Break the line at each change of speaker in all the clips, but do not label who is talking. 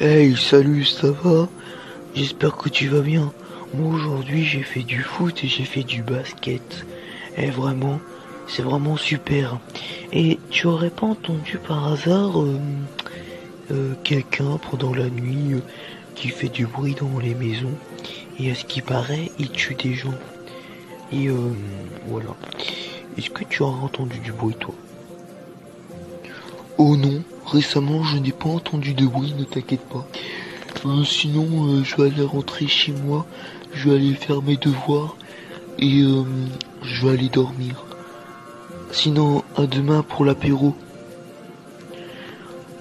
Hey, salut, ça va? J'espère que tu vas bien. Moi aujourd'hui j'ai fait du foot et j'ai fait du basket. Et vraiment, c'est vraiment super. Et tu aurais pas entendu par hasard quelqu'un pendant la nuit qui fait du bruit dans les maisons? Et à ce qui paraît, il tue des gens. Et voilà. Est-ce que tu auras entendu du bruit toi? Oh non, récemment je n'ai pas entendu de bruit, ne t'inquiète pas. Sinon, je vais aller rentrer chez moi, je vais aller faire mes devoirs et je vais aller dormir. Sinon, à demain pour l'apéro.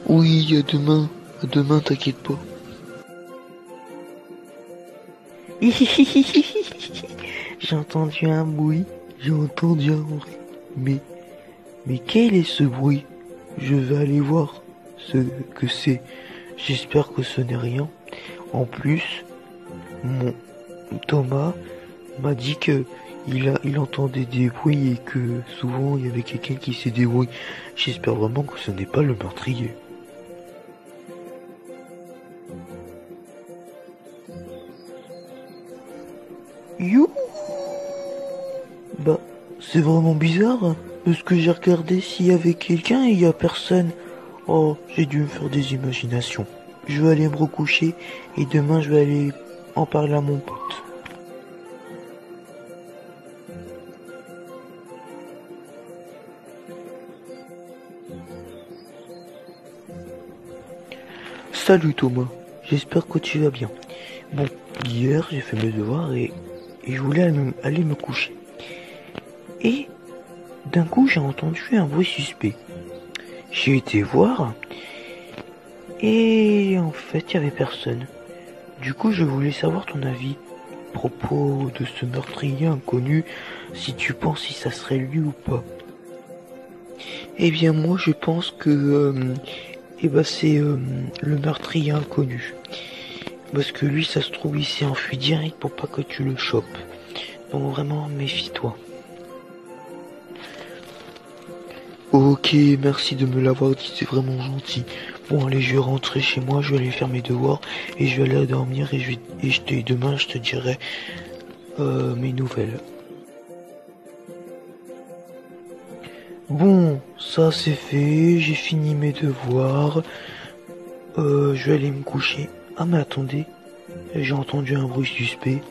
Oui, à demain, t'inquiète pas. J'ai entendu un bruit, j'ai entendu un bruit. Mais quel est ce bruit? Je vais aller voir ce que c'est. J'espère que ce n'est rien. En plus, mon Thomas m'a dit que il entendait des bruits et que souvent il y avait quelqu'un qui s'est débrouillé. J'espère vraiment que ce n'est pas le meurtrier. You. Bah, c'est vraiment bizarre, hein, parce que j'ai regardé s'il y avait quelqu'un et il y a personne. Oh, j'ai dû me faire des imaginations. Je vais aller me recoucher et demain je vais aller en parler à mon pote. Salut Thomas, j'espère que tu vas bien. Bon, hier j'ai fait mes devoirs et je voulais aller me coucher. Et d'un coup j'ai entendu un bruit suspect. J'ai été voir et en fait il y avait personne. Du coup je voulais savoir ton avis à propos de ce meurtrier inconnu, si tu penses si ça serait lui ou pas. Eh bien moi je pense que c'est le meurtrier inconnu. Parce que lui ça se trouve il s'est enfui direct pour pas que tu le chopes. Donc vraiment méfie-toi. Ok, merci de me l'avoir dit, c'est vraiment gentil. Bon allez, je vais rentrer chez moi, je vais aller faire mes devoirs et je vais aller dormir et demain je te dirai mes nouvelles. Bon, ça c'est fait, j'ai fini mes devoirs. Je vais aller me coucher. Ah mais attendez, j'ai entendu un bruit suspect.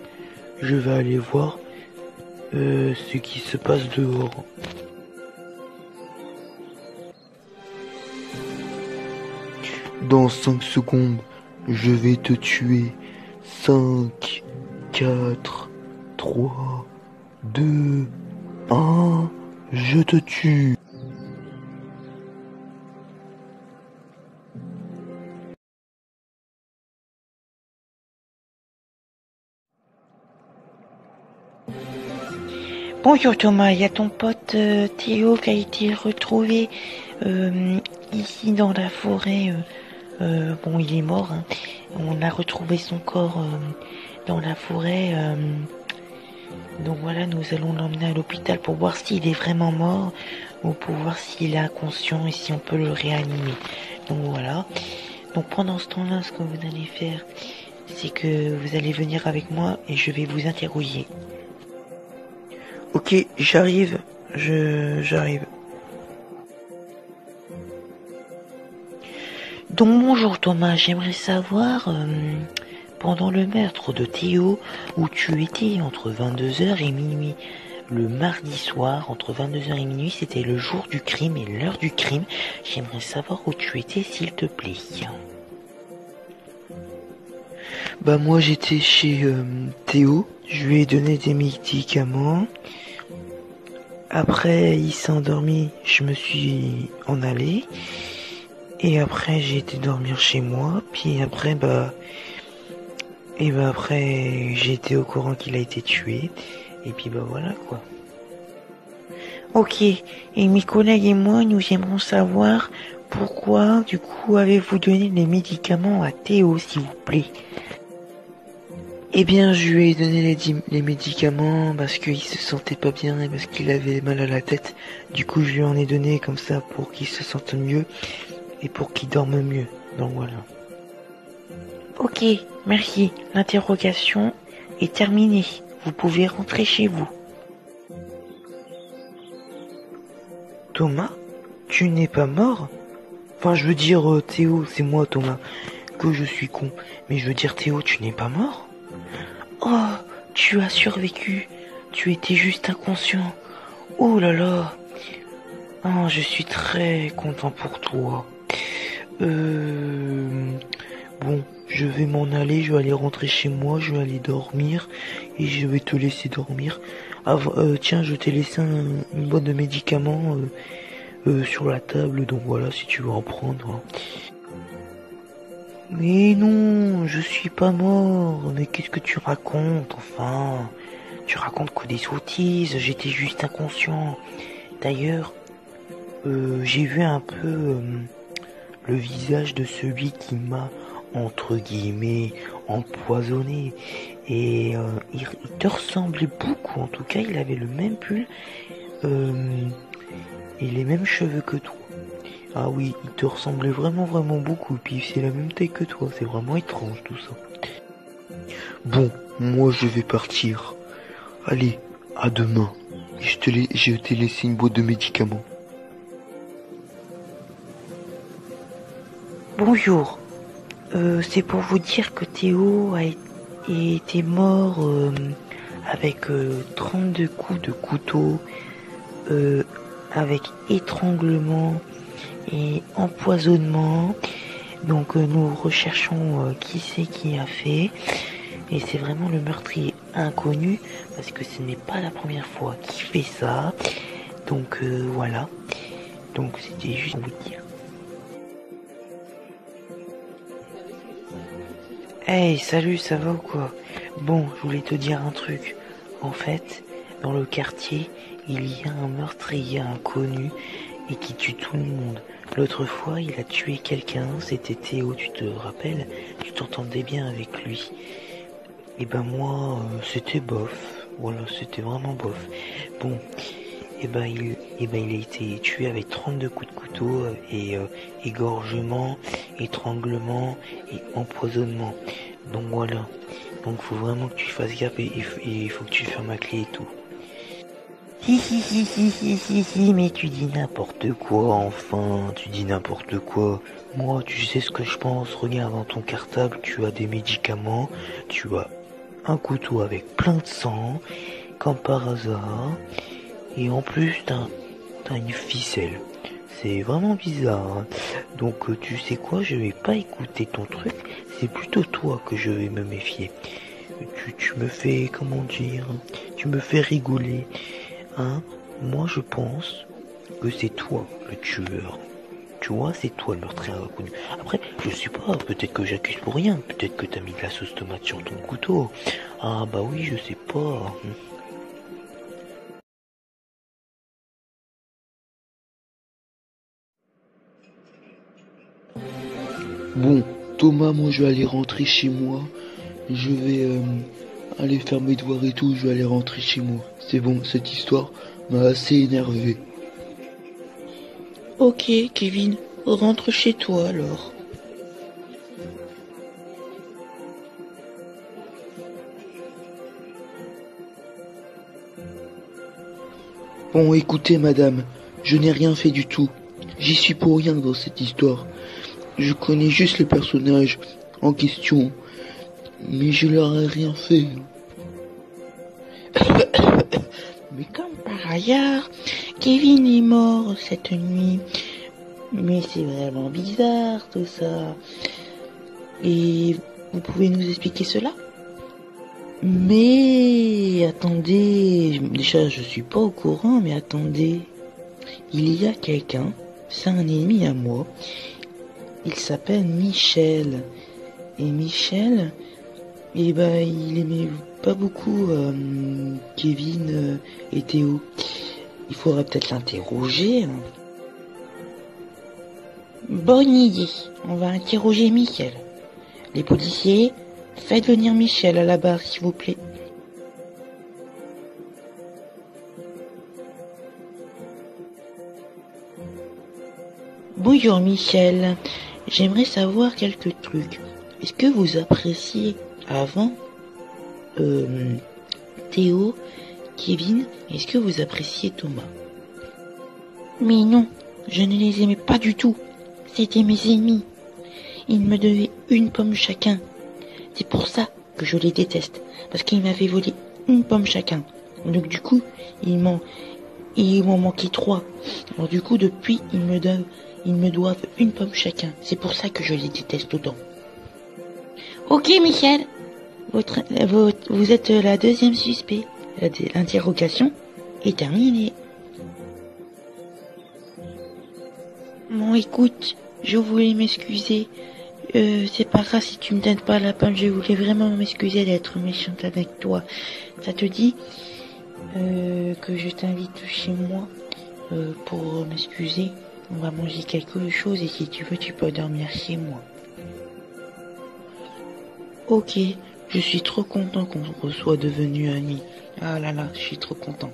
Je vais aller voir ce qui se passe dehors. Dans 5 secondes, je vais te tuer. 5, 4, 3, 2, 1, je te tue.
Bonjour Thomas, il y a ton pote Théo qui a été retrouvé ici dans la forêt. Bon, il est mort, hein. On a retrouvé son corps dans la forêt. Donc voilà, nous allons l'emmener à l'hôpital pour voir s'il est vraiment mort ou pour voir s'il est inconscient et si on peut le réanimer. Donc voilà. Donc pendant ce temps-là, ce que vous allez faire, c'est que vous allez venir avec moi et je vais vous interroger.
Ok, j'arrive. J'arrive.
Donc bonjour Thomas, j'aimerais savoir, pendant le meurtre de Théo, où tu étais entre 22h et minuit, le mardi soir, entre 22h et minuit, c'était le jour du crime et l'heure du crime, j'aimerais savoir où tu étais s'il te plaît.
Bah moi j'étais chez Théo, je lui ai donné des médicaments. Après il s'est endormi, je me suis en allé. Et après j'ai été dormir chez moi, puis après après j'ai été au courant qu'il a été tué, et puis voilà quoi.
Ok, et mes collègues et moi, nous aimerions savoir pourquoi, du coup, avez-vous donné les médicaments à Théo, s'il vous plaît?
Eh bien je lui ai donné les médicaments parce qu'il se sentait pas bien et parce qu'il avait mal à la tête. Du coup je lui en ai donné comme ça pour qu'il se sente mieux et pour qu'il dorme mieux. Donc voilà.
Ok, merci. L'interrogation est terminée. Vous pouvez rentrer chez vous.
Thomas, tu n'es pas mort? Enfin, je veux dire, Théo, c'est moi, Thomas, que je suis con. Mais je veux dire, Théo, tu n'es pas mort?
Oh, tu as survécu. Tu étais juste inconscient. Oh là là.
Oh, je suis très content pour toi. Bon, je vais m'en aller, je vais aller rentrer chez moi, je vais aller dormir et je vais te laisser dormir. Tiens, je t'ai laissé une boîte de médicaments sur la table, donc voilà, si tu veux en prendre. Mais non, je suis pas mort. Mais qu'est-ce que tu racontes, enfin? Tu racontes que des sottises, j'étais juste inconscient. D'ailleurs, j'ai vu un peu le visage de celui qui m'a, entre guillemets, empoisonné. Et il te ressemblait beaucoup, en tout cas, il avait le même pull et les mêmes cheveux que toi. Ah oui, il te ressemblait vraiment beaucoup, et puis c'est la même taille que toi, c'est vraiment étrange tout ça. Bon, moi je vais partir. Allez, à demain. Je t'ai laissé une boîte de médicaments.
Bonjour. C'est pour vous dire que Théo a été mort avec 32 coups de couteau, avec étranglement et empoisonnement. Donc nous recherchons qui c'est qui a fait. Et c'est vraiment le meurtrier inconnu, parce que ce n'est pas la première fois qu'il fait ça. Donc voilà. Donc c'était juste pour vous dire. Hey, salut, ça va ou quoi? Bon, je voulais te dire un truc. En fait, dans le quartier, il y a un meurtrier inconnu et qui tue tout le monde. L'autre fois, il a tué quelqu'un, c'était Théo, tu te rappelles? Tu t'entendais bien avec lui. Et ben moi, c'était bof. Voilà, c'était vraiment bof. Bon, il a été tué avec 32 coups de couteau et égorgement, étranglement et empoisonnement. Donc voilà. Donc faut vraiment que tu fasses gaffe et il faut que tu fermes la clé et tout. Si, mais tu dis n'importe quoi, enfin, tu dis n'importe quoi. Moi, tu sais ce que je pense, regarde dans ton cartable, tu as des médicaments, tu as un couteau avec plein de sang, comme par hasard, et en plus, t'as une ficelle. C'est vraiment bizarre, hein. Donc, tu sais quoi, je vais pas écouter ton truc, c'est plutôt toi que je vais me méfier. Tu me fais, comment dire, tu me fais rigoler. Hein, moi je pense que c'est toi le tueur. Tu vois, c'est toi le meurtrier inconnu. Après, je sais pas, peut-être que j'accuse pour rien. Peut-être que t'as mis de la sauce tomate sur ton couteau. Ah bah oui, je sais pas. Bon, Thomas, moi je vais aller rentrer chez moi. Je vais aller faire mes devoirs et tout, je vais aller rentrer chez moi. C'est bon, cette histoire m'a assez énervé. Ok, Kevin, rentre chez toi alors.
Bon, écoutez, madame, je n'ai rien fait du tout. J'y suis pour rien dans cette histoire. Je connais juste les personnages en question, mais je leur ai rien fait.
Mais comme par hasard, Kevin est mort cette nuit. Mais c'est vraiment bizarre tout ça. Et vous pouvez nous expliquer cela? Mais attendez, déjà je suis pas au courant, mais attendez. Il y a quelqu'un, c'est un ennemi à moi. Il s'appelle Michel. Et Michel, il aimait pas beaucoup Kevin et Théo. Il faudrait peut-être l'interroger. Hein. Bonne idée, on va interroger Michel. Les policiers, faites venir Michel à la barre, s'il vous plaît. Bonjour Michel, j'aimerais savoir quelques trucs. est-ce que vous appréciez avant Théo, Kevin, est-ce que vous appréciez Thomas? Mais non, je ne les aimais pas du tout. C'était mes ennemis. Ils me devaient une pomme chacun. C'est pour ça que je les déteste, parce qu'ils m'avaient volé une pomme chacun. Donc du coup, ils m'en manquait 3. Alors du coup, depuis, ils me doivent une pomme chacun. C'est pour ça que je les déteste autant. Ok, Michel. Vous êtes la deuxième suspect. L'interrogation est terminée. Bon, écoute, je voulais m'excuser. C'est pas grave si tu me donnes pas la pomme. Je voulais vraiment m'excuser d'être méchante avec toi. Ça te dit que je t'invite chez moi pour m'excuser? On va manger quelque chose et si tu veux, tu peux dormir chez moi. Ok, je suis trop content qu'on soit devenus amis. Ah là là, je suis trop content.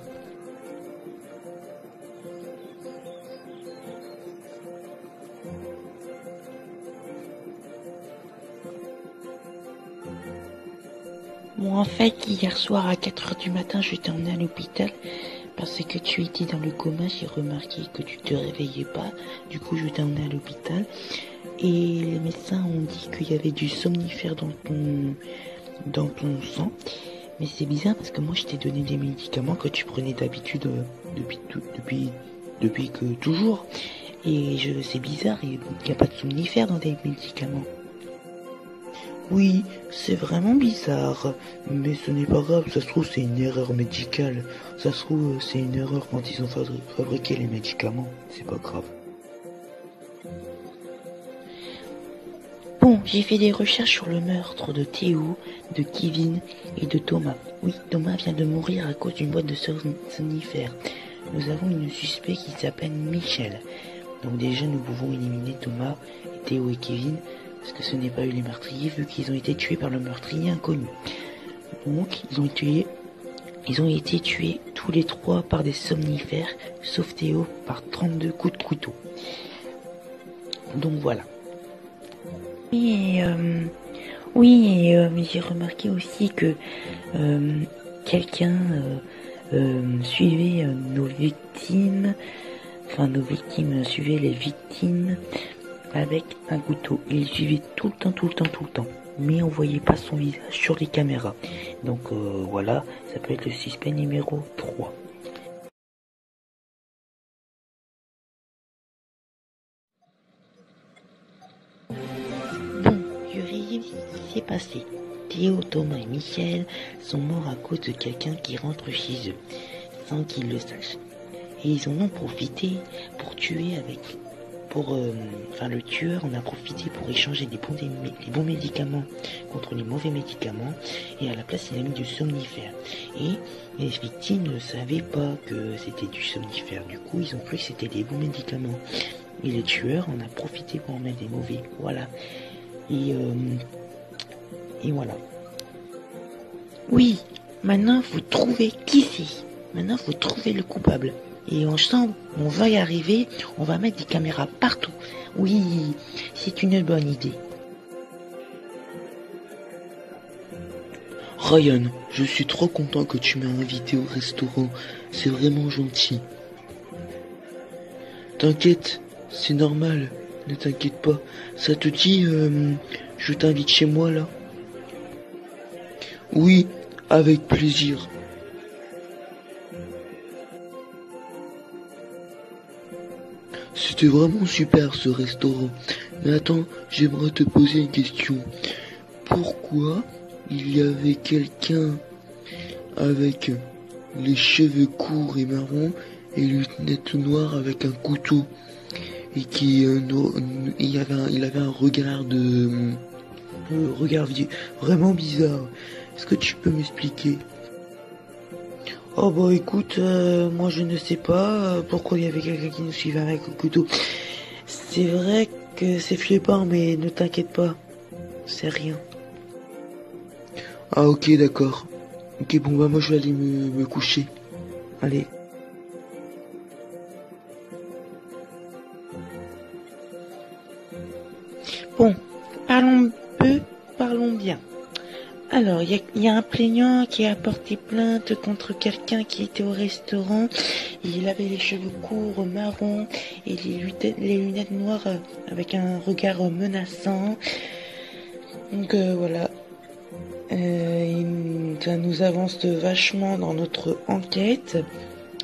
Bon, en fait, hier soir à 4h du matin, je t'ai emmené à l'hôpital parce que tu étais dans le coma. J'ai remarqué que tu te réveillais pas. Du coup, je t'ai emmené à l'hôpital. Et les médecins ont dit qu'il y avait du somnifère dans ton sang. Mais c'est bizarre parce que moi, je t'ai donné des médicaments que tu prenais d'habitude depuis que toujours. Et c'est bizarre, il n'y a pas de somnifère dans tes médicaments. Oui, c'est vraiment bizarre, mais ce n'est pas grave, ça se trouve c'est une erreur médicale, ça se trouve c'est une erreur quand ils ont fabriqué les médicaments, c'est pas grave. Bon, j'ai fait des recherches sur le meurtre de Théo, de Kevin et de Thomas. Oui, Thomas vient de mourir à cause d'une boîte de somnifères. Nous avons une suspect qui s'appelle Michel. Donc déjà nous pouvons éliminer Thomas, Théo et Kevin, parce que ce n'est pas eux les meurtriers, vu qu'ils ont été tués par le meurtrier inconnu. Donc, ils ont été tués tous les 3 par des somnifères, sauf Théo par 32 coups de couteau. Donc voilà. Oui, et j'ai remarqué aussi que quelqu'un suivait nos victimes suivaient les victimes avec un couteau. Il suivait tout le temps. Mais on voyait pas son visage sur les caméras. Donc voilà, ça peut être le suspect numéro 3. Bon, je résume ce qui s'est passé. Théo, Thomas et Michel sont morts à cause de quelqu'un qui rentre chez eux, sans qu'ils le sachent. Et ils en ont profité pour tuer le tueur en a profité pour échanger les bons médicaments contre les mauvais médicaments, et à la place il a mis du somnifère. Et les victimes ne savaient pas que c'était du somnifère, du coup ils ont cru que c'était des bons médicaments. Et le tueur en a profité pour en mettre des mauvais, voilà. Et voilà. Oui, maintenant vous trouvez qui c'est. Maintenant vous trouvez le coupable. Et ensemble, on va y arriver, on va mettre des caméras partout. Oui, c'est une bonne idée.
Ryan, je suis trop content que tu m'aies invité au restaurant, c'est vraiment gentil. T'inquiète, c'est normal, ne t'inquiète pas. Ça te dit, je t'invite chez moi là? Oui, avec plaisir. C'était vraiment super ce restaurant. Mais attends, j'aimerais te poser une question. Pourquoi il y avait quelqu'un avec les cheveux courts et marrons et lunettes noires avec un couteau et il avait un regard vraiment bizarre. Est-ce que tu peux m'expliquer? Oh bah écoute, moi je ne sais pas pourquoi il y avait quelqu'un qui nous suivait avec un couteau. C'est vrai que c'est flippant, mais ne t'inquiète pas, c'est rien. Ah ok, d'accord. Ok, bon bah moi je vais aller me coucher. Allez.
Bon, parlons peu Alors, il y a un plaignant qui a porté plainte contre quelqu'un qui était au restaurant. Il avait les cheveux courts, marrons, et les lunettes noires avec un regard menaçant. Donc voilà. Ça nous avance vachement dans notre enquête.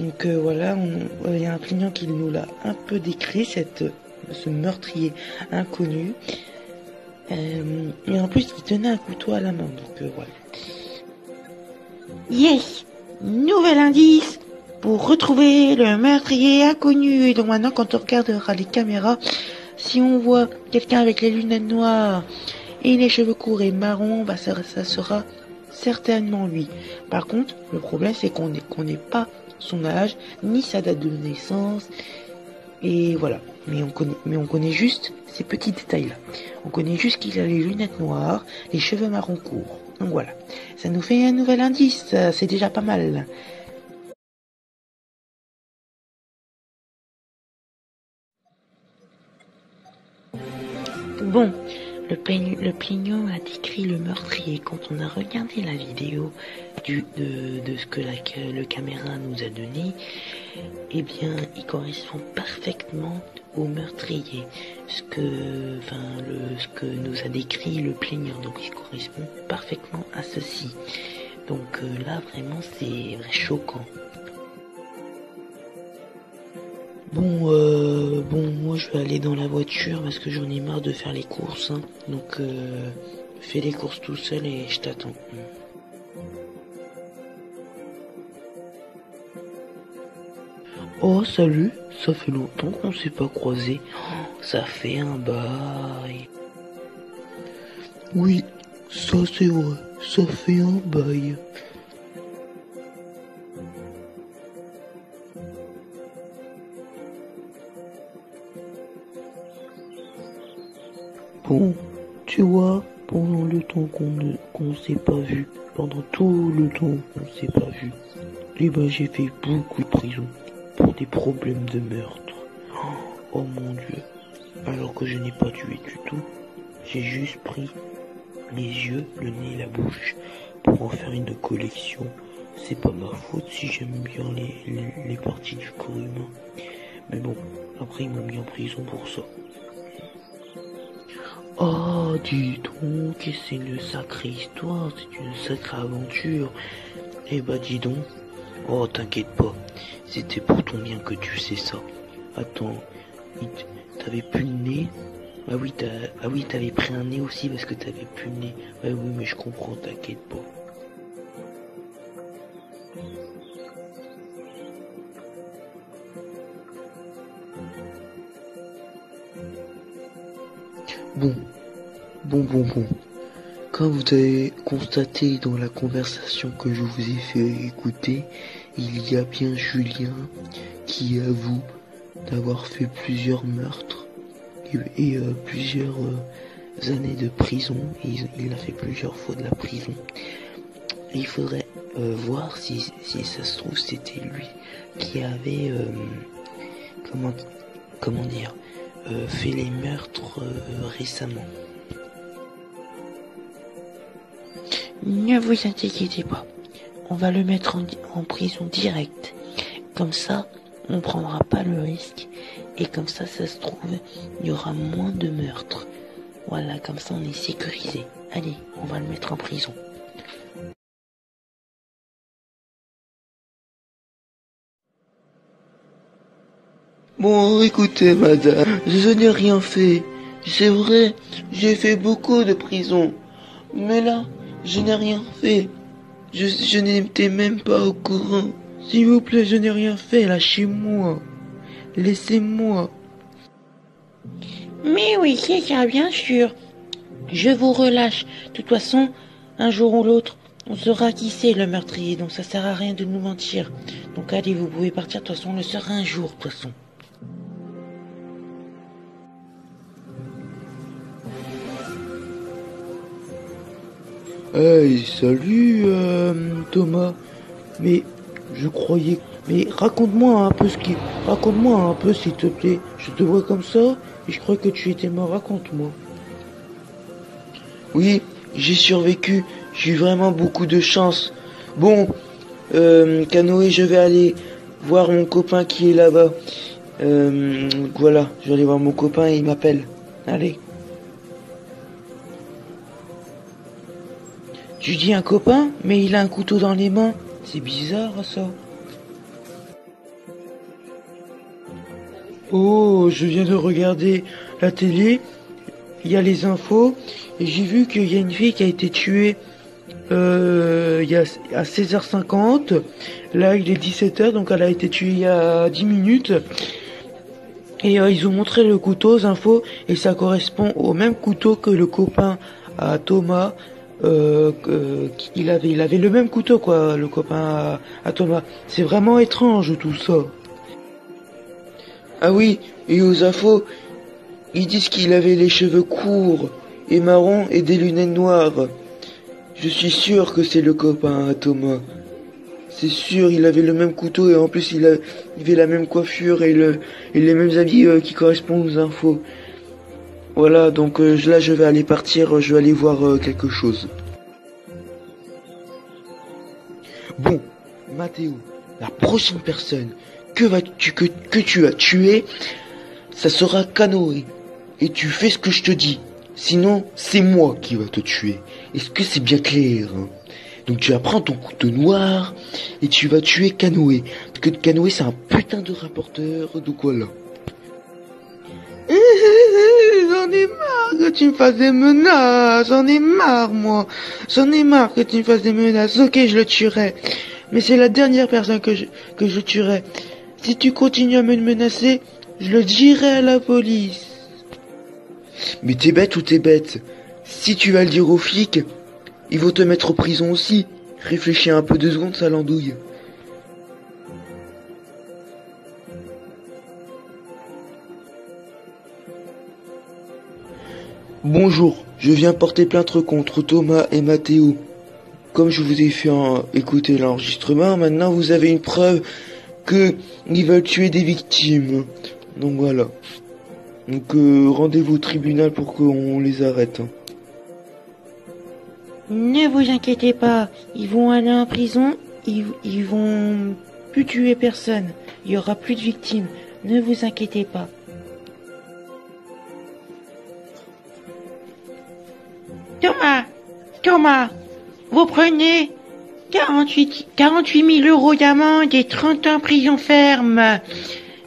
Donc voilà, il y a un plaignant qui nous l'a un peu décrit, ce meurtrier inconnu. Et en plus, il tenait un couteau à la main, donc voilà. Yes! Nouvel indice pour retrouver le meurtrier inconnu. Et donc maintenant, quand on regardera les caméras, si on voit quelqu'un avec les lunettes noires et les cheveux courts et marrons, bah ça sera certainement lui. Par contre, le problème, c'est qu'on n'est pas son âge, ni sa date de naissance, et voilà. Mais on connaît juste ces petits détails-là. On connaît juste qu'il a les lunettes noires, les cheveux marrons courts. Donc voilà. Ça nous fait un nouvel indice, c'est déjà pas mal. Bon, le plaignant a décrit le meurtrier. Quand on a regardé la vidéo de ce que le caméra nous a donné, eh bien, il correspond parfaitement au meurtrier. Ce que nous a décrit le plaignant. Donc, il correspond parfaitement à ceci. Donc là, vraiment, c'est choquant. Bon, moi je vais aller dans la voiture parce que j'en ai marre de faire les courses, hein. Donc fais les courses tout seul et je t'attends. Oh salut, ça fait longtemps qu'on s'est pas croisés. Oh, ça fait un bail. Oui, ça c'est vrai, ça fait un bail. Bon, tu vois, pendant le temps qu'on s'est pas vu, pendant tout le temps qu'on s'est pas vu, eh ben j'ai fait beaucoup de prison pour des problèmes de meurtre. Oh mon Dieu, alors que je n'ai pas tué du tout, j'ai juste pris les yeux, le nez et la bouche pour en faire une collection. C'est pas ma faute si j'aime bien les parties du corps humain. Mais bon, après ils m'ont mis en prison pour ça. Oh, dis donc, c'est une sacrée histoire, c'est une sacrée aventure. Eh bah dis donc. Oh, t'inquiète pas, c'était pour ton bien que tu sais ça. Attends, t'avais plus le nez? Ah oui, t'avais pris un nez aussi parce que t'avais plus le nez. Ouais, oui, mais je comprends, t'inquiète pas. Bon. Comme vous avez constaté dans la conversation que je vous ai fait écouter, il y a bien Julien qui avoue d'avoir fait plusieurs meurtres et plusieurs années de prison. Il a fait plusieurs fois de la prison. Et il faudrait voir si ça se trouve c'était lui qui avait fait les meurtres récemment. Ne vous inquiétez pas, on va le mettre en prison directe. Comme ça, on prendra pas le risque. Et comme ça se trouve, il y aura moins de meurtres. Voilà, comme ça on est sécurisé. Allez, on va le mettre en prison. Bon, écoutez, madame, je n'ai rien fait. C'est vrai, j'ai fait beaucoup de prison. Mais là, je n'ai rien fait. Je n'étais même pas au courant. S'il vous plaît, je n'ai rien fait, lâchez-moi. Laissez-moi. Mais oui, c'est ça, bien sûr. Je vous relâche. De toute façon, un jour ou l'autre, on saura qui c'est le meurtrier, donc ça sert à rien de nous mentir. Donc allez, vous pouvez partir, de toute façon, on le saura un jour, de toute façon. Hey, salut Thomas. Mais je croyais... Mais raconte-moi un peu Raconte-moi un peu s'il te plaît. Je te vois comme ça et je crois que tu étais mort. Raconte-moi. Oui, j'ai survécu
J'ai eu vraiment beaucoup de chance. Bon, Canoë, je vais aller voir mon copain qui est là-bas. Voilà, je vais aller voir mon copain et il m'appelle. Allez. Tu dis un copain, mais il a un couteau dans les mains. C'est bizarre ça. Oh, je viens de regarder la télé. Il y a les infos et j'ai vu qu'il y a une fille qui a été tuée il y a à 16h50. Là, il est 17h, donc elle a été tuée il y a 10 minutes. Et ils ont montré le couteau aux infos et ça correspond au même couteau que le copain à Thomas. Il avait le même couteau quoi, le copain à Thomas. C'est vraiment étrange tout ça. Ah oui, et aux infos, ils disent qu'il avait les cheveux courts et marrons et des lunettes noires. Je suis sûr que c'est le copain à Thomas. C'est sûr, il avait le même couteau et en plus il avait la même coiffure et les mêmes habits qui correspondent aux infos. Voilà, donc là je vais aller partir, je vais aller voir quelque chose. Bon, Mathéo, la prochaine personne que tu vas tuer, ça sera Canoë. Et tu fais ce que je te dis. Sinon, c'est moi qui va te tuer. Est-ce que c'est bien clair hein? Donc tu vas prendre ton couteau noir et tu vas tuer Canoë. Parce que Canoë c'est un putain de rapporteur, donc voilà. J'en ai marre que tu me fasses des menaces. J'en ai marre moi. J'en ai marre que tu me fasses des menaces. Ok, je le tuerai. Mais c'est la dernière personne que je tuerai. Si tu continues à me menacer, je le dirai à la police. Mais t'es bête ou t'es bête? Si tu vas le dire aux flics, ils vont te mettre en prison aussi. Réfléchis un peu 2 secondes, ça l'andouille. Bonjour, je viens porter plainte contre Thomas et Mathéo. Comme je vous ai fait écouter l'enregistrement, maintenant vous avez une preuve que ils veulent tuer des victimes. Donc voilà. Donc rendez-vous au tribunal pour qu'on les arrête.
Ne vous inquiétez pas, ils vont aller en prison, ils vont plus tuer personne, il y aura plus de victimes, ne vous inquiétez pas. Thomas, vous prenez 48 000 euros d'amende et 30 ans prison ferme.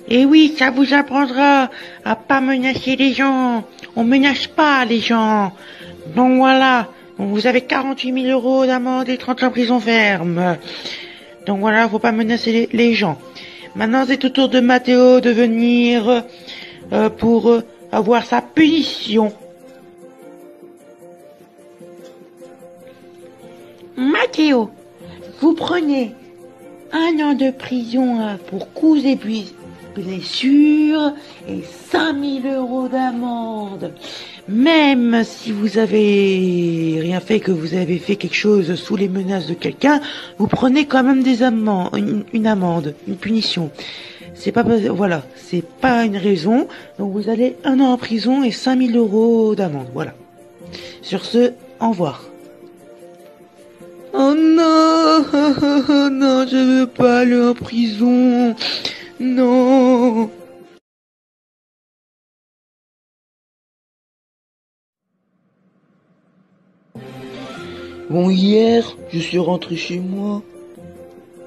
Et oui, ça vous apprendra à pas menacer les gens. On menace pas les gens. Donc voilà, vous avez 48 000 euros d'amende et 30 ans prison ferme. Donc voilà, faut pas menacer les gens. Maintenant, c'est au tour de Mathéo de venir pour avoir sa punition. Mathéo, vous prenez 1 an de prison pour coups et blessures et 5 000 euros d'amende. Même si vous avez rien fait, que vous avez fait quelque chose sous les menaces de quelqu'un, vous prenez quand même une amende, une punition. C'est pas une raison. Donc vous allez 1 an en prison et 5 000 euros d'amende. Voilà. Sur ce, au revoir. Oh non, non, je veux pas aller en prison. Non. Bon, hier, je suis rentré chez moi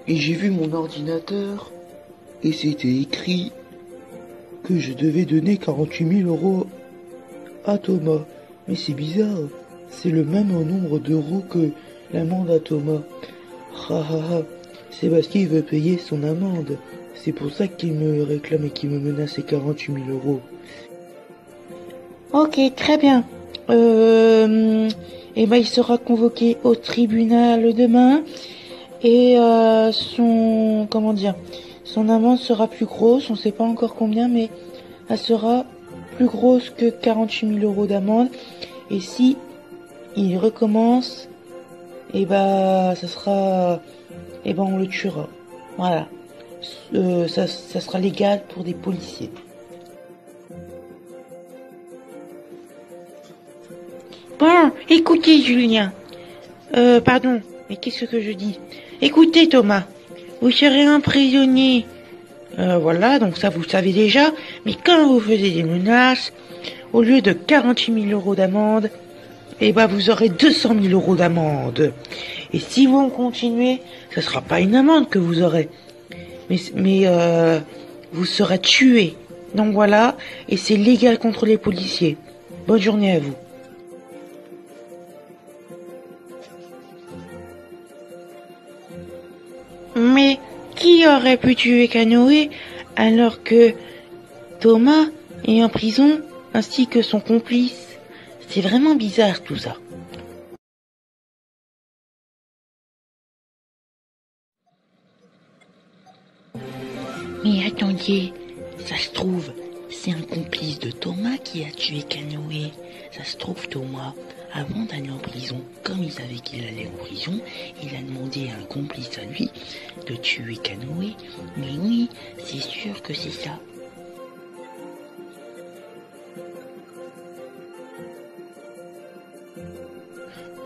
et j'ai vu mon ordinateur et c'était écrit que je devais donner 48 000 euros à Thomas. Mais c'est bizarre, c'est le même nombre d'euros que l'amende à Thomas. C'est parce qu'il veut payer son amende. C'est pour ça qu'il me réclame et qu'il me menace ses 48 000 euros. Ok, très bien. Il sera convoqué au tribunal demain et son amende sera plus grosse. On sait pas encore combien, mais elle sera plus grosse que 48 000 euros d'amende. Et si il recommence, ça sera, on le tuera. Voilà. Ça sera légal pour des policiers. Bon, écoutez Julien, Pardon, mais qu'est-ce que je dis? Écoutez, Thomas, vous serez un prisonnier. Voilà, donc ça vous le savez déjà, mais quand vous faisiez des menaces, au lieu de 48 000 euros d'amende, eh ben vous aurez 200 000 euros d'amende. Et si vous continuez, ce sera pas une amende que vous aurez, mais vous serez tué. Donc voilà, et c'est légal contre les policiers. Bonne journée à vous. Mais qui aurait pu tuer Canoë alors que Thomas est en prison ainsi que son complice? C'est vraiment bizarre tout ça. Mais attendez, ça se trouve, c'est un complice de Thomas qui a tué Canoë. Ça se trouve, Thomas, avant d'aller en prison, comme il savait qu'il allait en prison, il a demandé à un complice à lui de tuer Canoë. Mais oui, c'est sûr que c'est ça.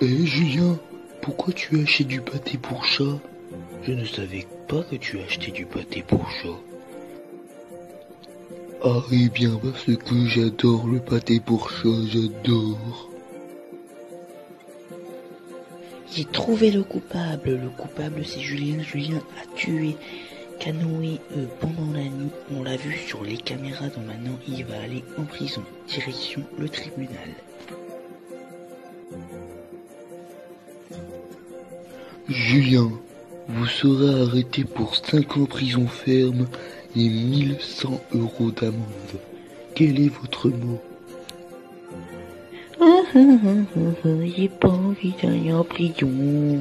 Julien, pourquoi tu as acheté du pâté pour chat? Je ne savais pas que tu achetais du pâté pour chat. Ah, eh bien, parce que j'adore le pâté pour chat, j'adore.
J'ai trouvé le coupable. Le coupable, c'est Julien. Julien a tué Canoë pendant la nuit. On l'a vu sur les caméras, donc maintenant il va aller en prison. Direction le tribunal.
Julien, vous serez arrêté pour 5 ans prison ferme et 1100 euros d'amende. Quel est votre mot?
J'ai pas envie d'aller en prison.